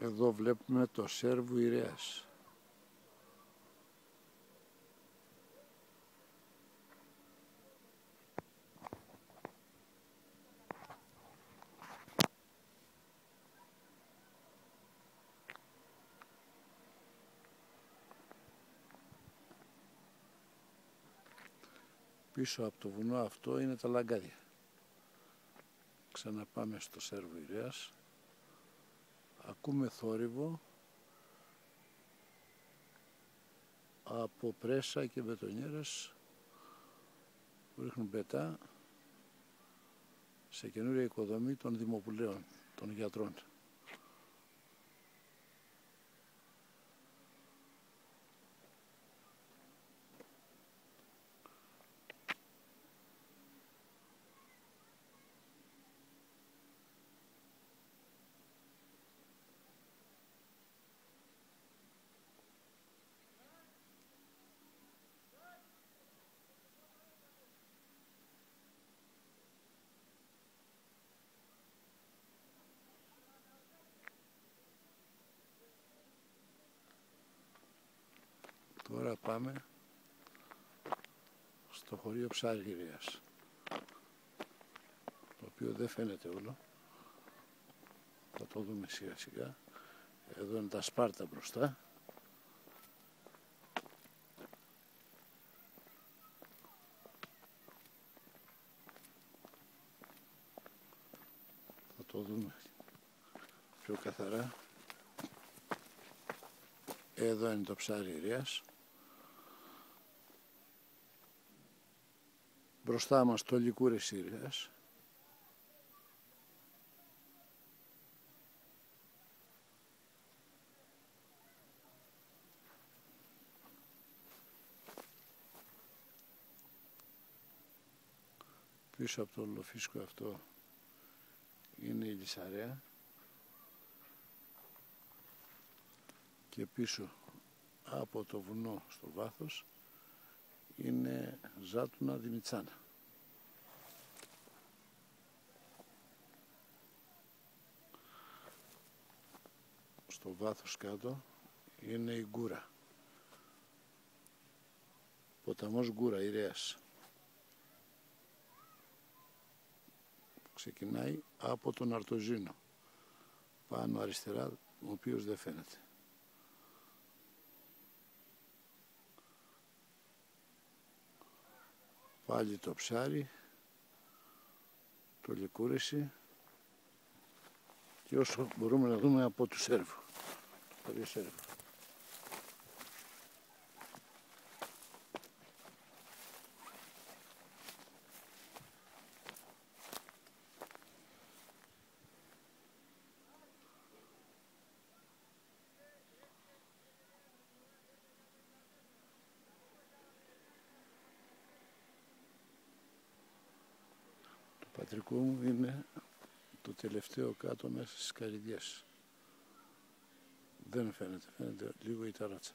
Εδώ βλέπουμε το σέρβου Ηρέας. Πίσω από το βουνό αυτό είναι τα λαγκάδια. Ξαναπάμε στο σέρβο Ηρέας. Ακούμε θόρυβο από πρέσα και μπετονιέρες που ρίχνουν πετά σε καινούρια οικοδομή των δημοπουλαίων, των γιατρών. Τώρα πάμε στο χωρίο Ψάρι Ηρέας, το οποίο δεν φαίνεται όλο. Θα το δούμε σιγά σιγά. Εδώ είναι τα Σπάρτα μπροστά. Θα το δούμε πιο καθαρά. Εδώ είναι το Ψάρι Ηρέας. Μπροστά μας το Λικούρες Ηρέας. Πίσω από το ολοφίσκο αυτό είναι η Λυσαρέα και πίσω από το βουνό στο βάθος είναι Ζάτουνα Δημητσάνα. Στο βάθος κάτω είναι η Γκούρα, ποταμός Γκούρα Ηρέας. Ξεκινάει από τον Αρτοζίνο, πάνω αριστερά, ο οποίος δεν φαίνεται. Πάλι το Ψάρι, το Λικούρεση και όσο μπορούμε να δούμε από του Σέρβου, το χωρίο Σέρβου. Το πατρικό μου είναι το τελευταίο κάτω μέσα στις Καρυδιές. Δεν φαίνεται, φαίνεται λίγο η ταράτσα.